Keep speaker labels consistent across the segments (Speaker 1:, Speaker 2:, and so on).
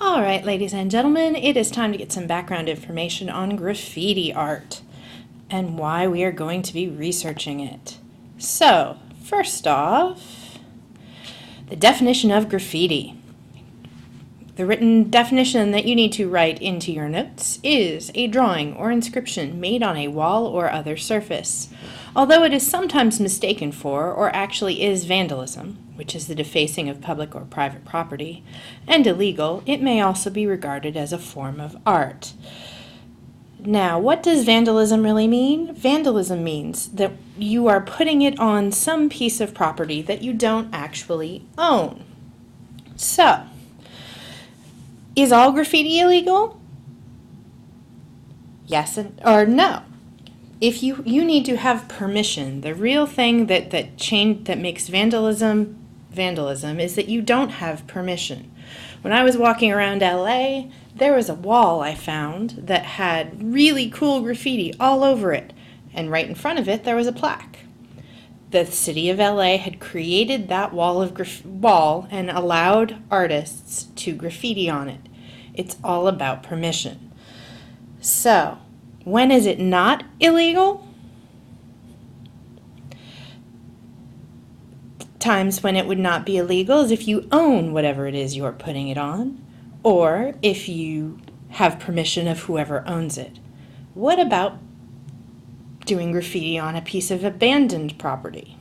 Speaker 1: All right, ladies and gentlemen, it is time to get some background information on graffiti art and why we are going to be researching it. So, first off, the definition of graffiti. The written definition that you need to write into your notes is a drawing or inscription made on a wall or other surface. Although it is sometimes mistaken for, or actually is, vandalism, which is the defacing of public or private property, and illegal, it may also be regarded as a form of art. Now, what does vandalism really mean? Vandalism means that you are putting it on some piece of property that you don't actually own. So, is all graffiti illegal? Yes or no? If you need to have permission. The real thing that makes vandalism is that you don't have permission. When I was walking around LA, there was a wall I found that had really cool graffiti all over it, and right in front of it there was a plaque. The city of LA had created that wall and allowed artists to graffiti on it. It's all about permission. So, when is it not illegal? Times when it would not be illegal is if you own whatever it is you're putting it on, or if you have permission of whoever owns it. What about doing graffiti on a piece of abandoned property?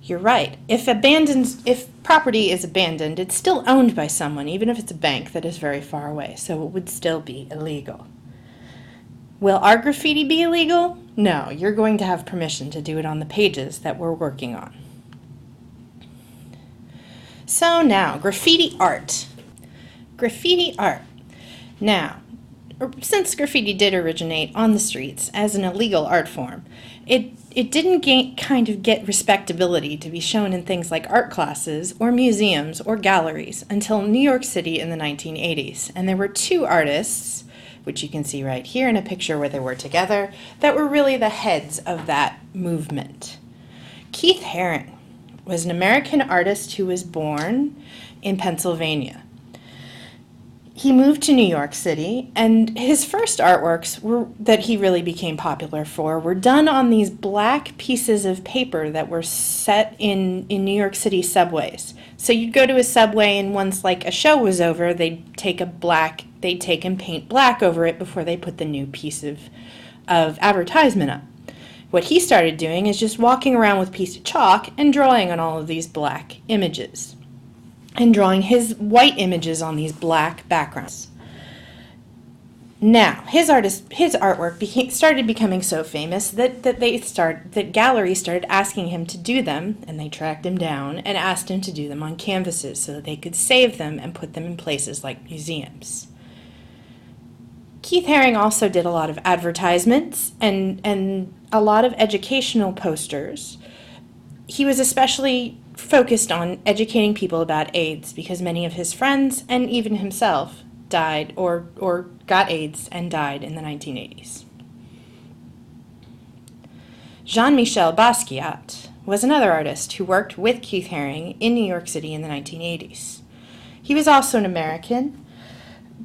Speaker 1: You're right. If property is abandoned, it's still owned by someone, even if it's a bank that is very far away, so it would still be illegal. Will our graffiti be illegal? No, you're going to have permission to do it on the pages that we're working on. So now, graffiti art. Graffiti art. Now, since graffiti did originate on the streets as an illegal art form, it didn't get respectability to be shown in things like art classes or museums or galleries until New York City in the 1980s. And there were two artists, which you can see right here in a picture where they were together, that were really the heads of that movement. Keith Haring was an American artist who was born in Pennsylvania. He moved to New York City, and his first artworks that he really became popular for were done on these black pieces of paper that were set in New York City subways. So you'd go to a subway, and once like a show was over, they'd take and paint black over it before they put the new piece of advertisement up. What he started doing is just walking around with a piece of chalk and drawing on all of these black images, and drawing his white images on these black backgrounds. Now, his artwork started becoming so famous that galleries started asking him to do them, and they tracked him down and asked him to do them on canvases so that they could save them and put them in places like museums. Keith Haring also did a lot of advertisements and a lot of educational posters. He was especially focused on educating people about AIDS because many of his friends and even himself died or got AIDS and died in the 1980s. Jean-Michel Basquiat was another artist who worked with Keith Haring in New York City in the 1980s. He was also an American,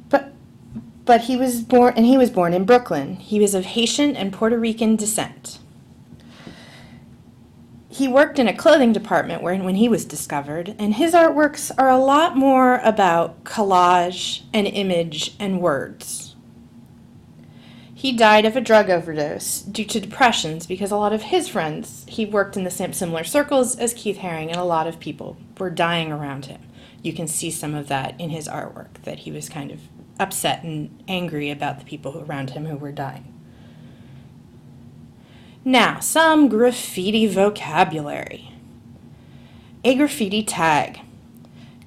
Speaker 1: but he was born in Brooklyn. He was of Haitian and Puerto Rican descent. He worked in a clothing department when he was discovered, and his artworks are a lot more about collage and image and words. He died of a drug overdose due to depressions because a lot of his friends, he worked in the similar circles as Keith Haring, and a lot of people were dying around him. You can see some of that in his artwork, that he was kind of upset and angry about the people around him who were dying. Now, some graffiti vocabulary. A graffiti tag.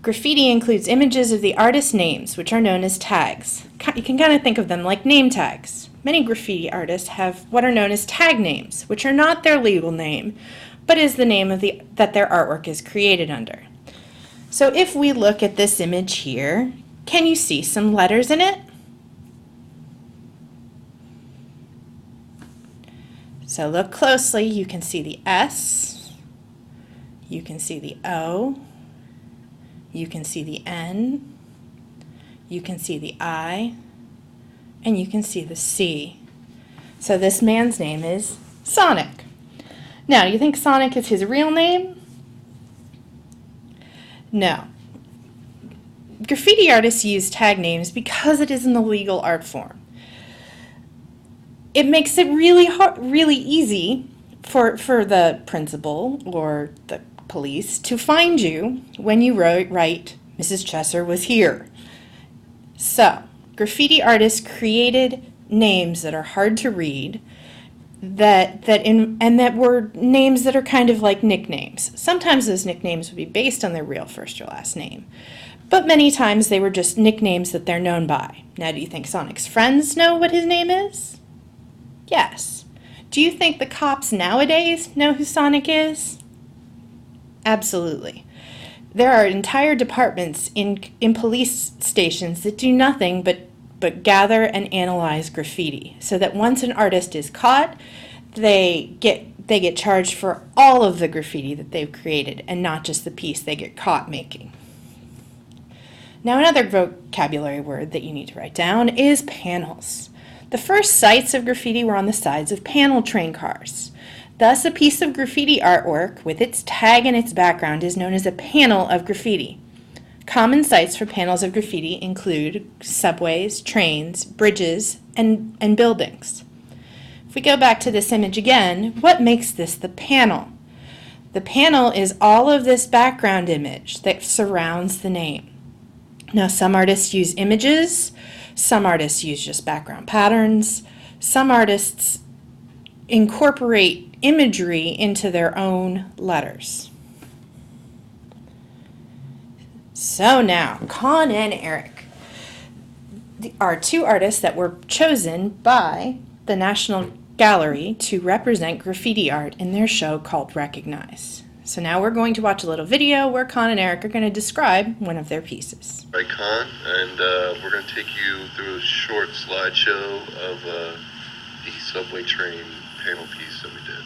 Speaker 1: Graffiti includes images of the artist's names, which are known as tags. You can kind of think of them like name tags. Many graffiti artists have what are known as tag names, which are not their legal name, but is the name that their artwork is created under. So if we look at this image here, can you see some letters in it? So look closely, you can see the S, you can see the O, you can see the N, you can see the I, and you can see the C. So this man's name is Sonic. Now, you think Sonic is his real name? No. Graffiti artists use tag names because it is an illegal art form. It makes it really easy for the principal or the police to find you when you write, Mrs. Chesser was here. So, graffiti artists created names that are hard to read and that were names that are kind of like nicknames. Sometimes those nicknames would be based on their real first or last name, but many times they were just nicknames that they're known by. Now, do you think Sonic's friends know what his name is? Yes. Do you think the cops nowadays know who Sonic is? Absolutely. There are entire departments in police stations that do nothing but gather and analyze graffiti, so that once an artist is caught, they get charged for all of the graffiti that they've created and not just the piece they get caught making. Now, another vocabulary word that you need to write down is panels. The first sites of graffiti were on the sides of panel train cars. Thus, a piece of graffiti artwork with its tag and its background is known as a panel of graffiti. Common sites for panels of graffiti include subways, trains, bridges, and buildings. If we go back to this image again, what makes this the panel? The panel is all of this background image that surrounds the name. Now, some artists use images, some artists use just background patterns, some artists incorporate imagery into their own letters. So now, Con and Eric are two artists that were chosen by the National Gallery to represent graffiti art in their show called Recognize. So now we're going to watch a little video where Con and Eric are going to describe one of their pieces.
Speaker 2: Hi, Con, and we're going to take you through a short slideshow of the subway train panel piece that we did.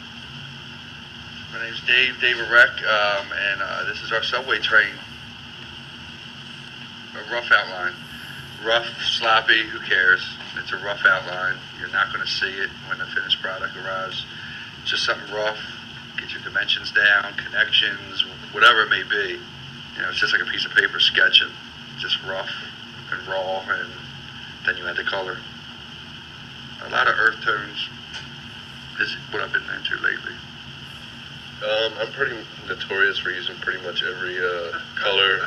Speaker 3: My name's David Reck, and this is our subway train. A rough outline. Rough, sloppy, who cares? It's a rough outline. You're not going to see it when the finished product arrives. It's just something rough. Get your dimensions down, connections, whatever it may be. You know, it's just like a piece of paper sketching. Just rough and raw, and then you add the color. A lot of earth tones is what I've been into lately.
Speaker 2: I'm pretty notorious for using pretty much every color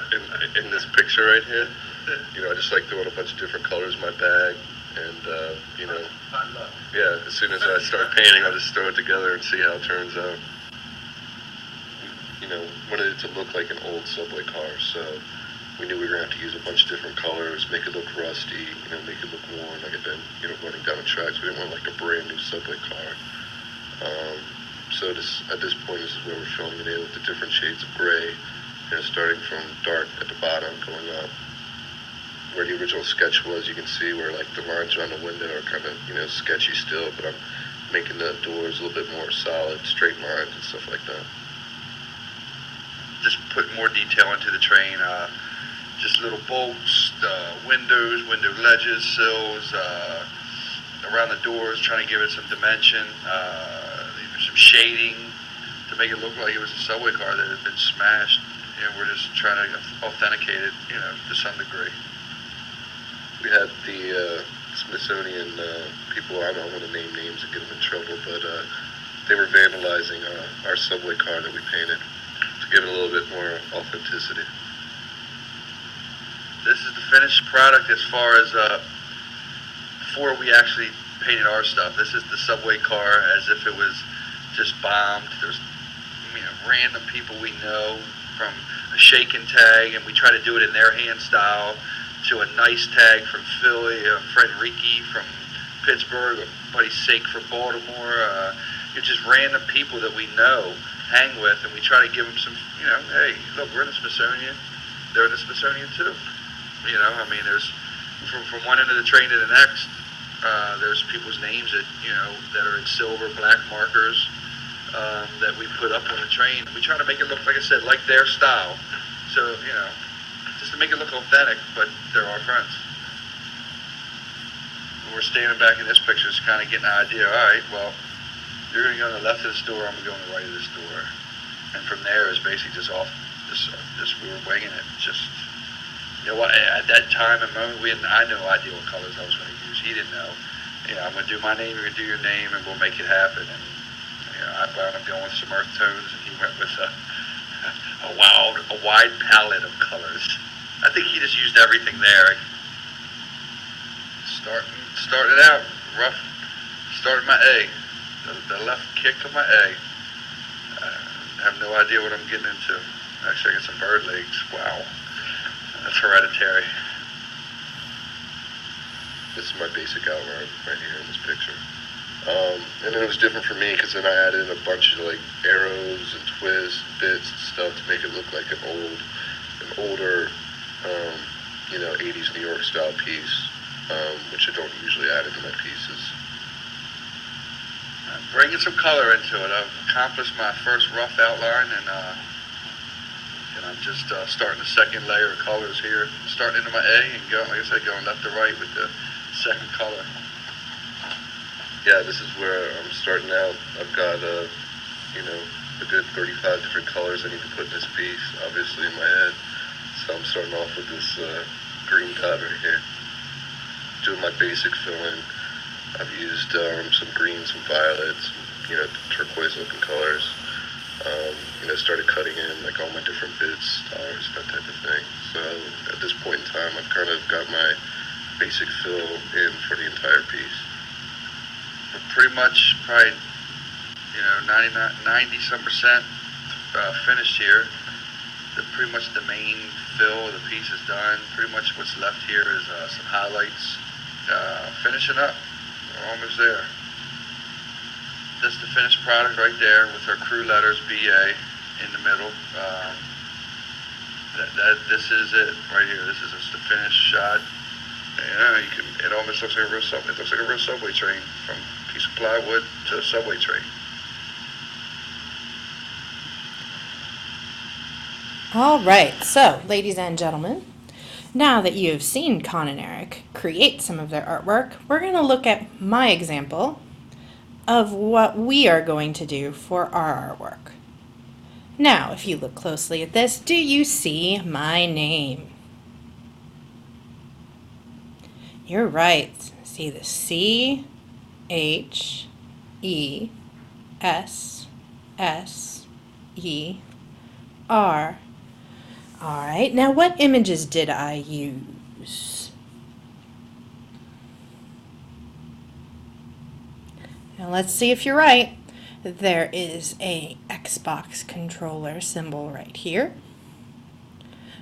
Speaker 2: in this picture right here. You know, I just like throwing a bunch of different colors in my bag, and you know, yeah, as soon as I start painting, I'll just throw it together and see how it turns out. You know, wanted it to look like an old subway car, so we knew we were going to have to use a bunch of different colors, make it look rusty, you know, make it look worn, like it been, you know, running down the tracks. We didn't want like a brand new subway car. So at this point, this is where we're filling it in with the different shades of gray, you know, starting from dark at the bottom, going up. Where the original sketch was, you can see where like the lines around the window are kind of, you know, sketchy still, but I'm making the doors a little bit more solid, straight lines and stuff like that.
Speaker 3: Just put more detail into the train, just little bolts, windows, window ledges, sills, around the doors, trying to give it some dimension, some shading to make it look like it was a subway car that had been smashed. You know, we're just trying to authenticate it, you know, to some degree.
Speaker 2: We had the Smithsonian people, I don't want to name names and get them in trouble, but they were vandalizing our subway car that we painted to give it a little bit more authenticity.
Speaker 3: This is the finished product as far as before we actually painted our stuff. This is the subway car as if it was just bombed. There's, you know, random people we know from a shaken tag, and we try to do it in their hand style, to a nice tag from Philly, Fred Ricky from Pittsburgh, a Buddy Sake from Baltimore. It's just random people that we know, hang with, and we try to give them some, you know, hey, look, we're in the Smithsonian. They're in the Smithsonian too. You know, I mean, there's from one end of the train to the next, there's people's names that, you know, that are in silver, black markers that we put up on the train. We try to make it look, like I said, like their style. So, you know, just to make it look authentic, but they're our friends. When we're standing back in this picture, it's kind of getting an idea. All right, well, you're going to go on the left of the store, I'm going to go on the right of the store. And from there, it's basically just off, just we were winging it. Just, you know what, at that time and moment, I had no idea what colors I was going to use. He didn't know. You know, I'm going to do my name, you're going to do your name, and we'll make it happen. And, you know, I wound up going with some earth tones, and he went with a wide palette of colors. I think he just used everything there. Starting out rough, starting my A, the left kick of my A. I have no idea what I'm getting into. Actually, I got some bird legs. Wow, that's hereditary.
Speaker 2: This is my basic outline right here in this picture. And then it was different for me because then I added a bunch of like arrows and twists, bits and stuff to make it look like an older, 80s New York style piece, which I don't usually add into my pieces.
Speaker 3: Bringing some color into it. I've accomplished my first rough outline, and I'm just starting the second layer of colors here. Starting into my A and going, like I said, going left to right with the second color.
Speaker 2: Yeah, this is where I'm starting out. I've got a good 35 different colors I need to put in this piece, obviously in my head. So I'm starting off with this green dot right here. Doing my basic fill-in. I've used some greens, some violets, turquoise looking colors. Started cutting in like all my different bits, stars, that type of thing. So at this point in time, I've kind of got my basic fill in for the entire piece.
Speaker 3: We're pretty much probably 90-some% finished here. Pretty much the main fill of the piece is done. Pretty much what's left here is some highlights. Finishing up. We're almost there. This is the finished product right there with our crew letters BA in the middle. This is it right here. This is just the finished shot. It almost looks like a real subway. It looks like a real subway train, from a piece of plywood to a subway train.
Speaker 1: All right, so ladies and gentlemen, now that you have seen Con and Eric create some of their artwork, we're going to look at my example of what we are going to do for our artwork. Now, if you look closely at this, do you see my name? You're right. See the C, H, E, S, S, E, R. All right, now what images did I use? Now let's see if you're right. There is a Xbox controller symbol right here.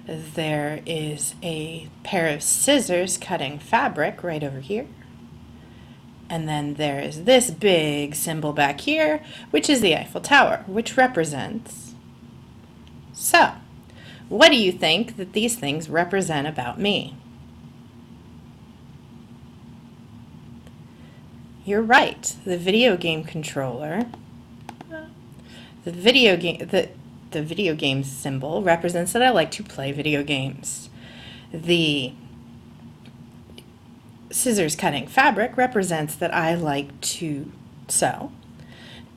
Speaker 1: There is a pair of scissors cutting fabric right over here. And then there is this big symbol back here, which is the Eiffel Tower, which represents. So, what do you think that these things represent about me? You're right. The video game controller, the video game symbol represents that I like to play video games. The scissors cutting fabric represents that I like to sew.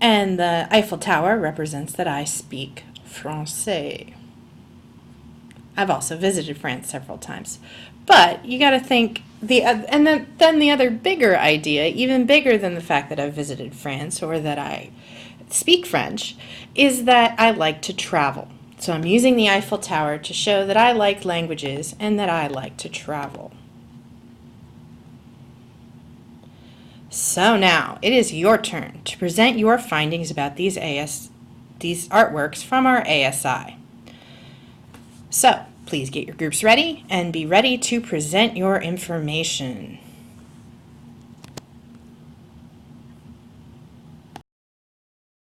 Speaker 1: And the Eiffel Tower represents that I speak Francais. I've also visited France several times. But you got to think, then the other bigger idea, even bigger than the fact that I've visited France or that I speak French, is that I like to travel. So I'm using the Eiffel Tower to show that I like languages and that I like to travel. So now, it is your turn to present your findings about these artworks from our ASI. So, please get your groups ready and be ready to present your information.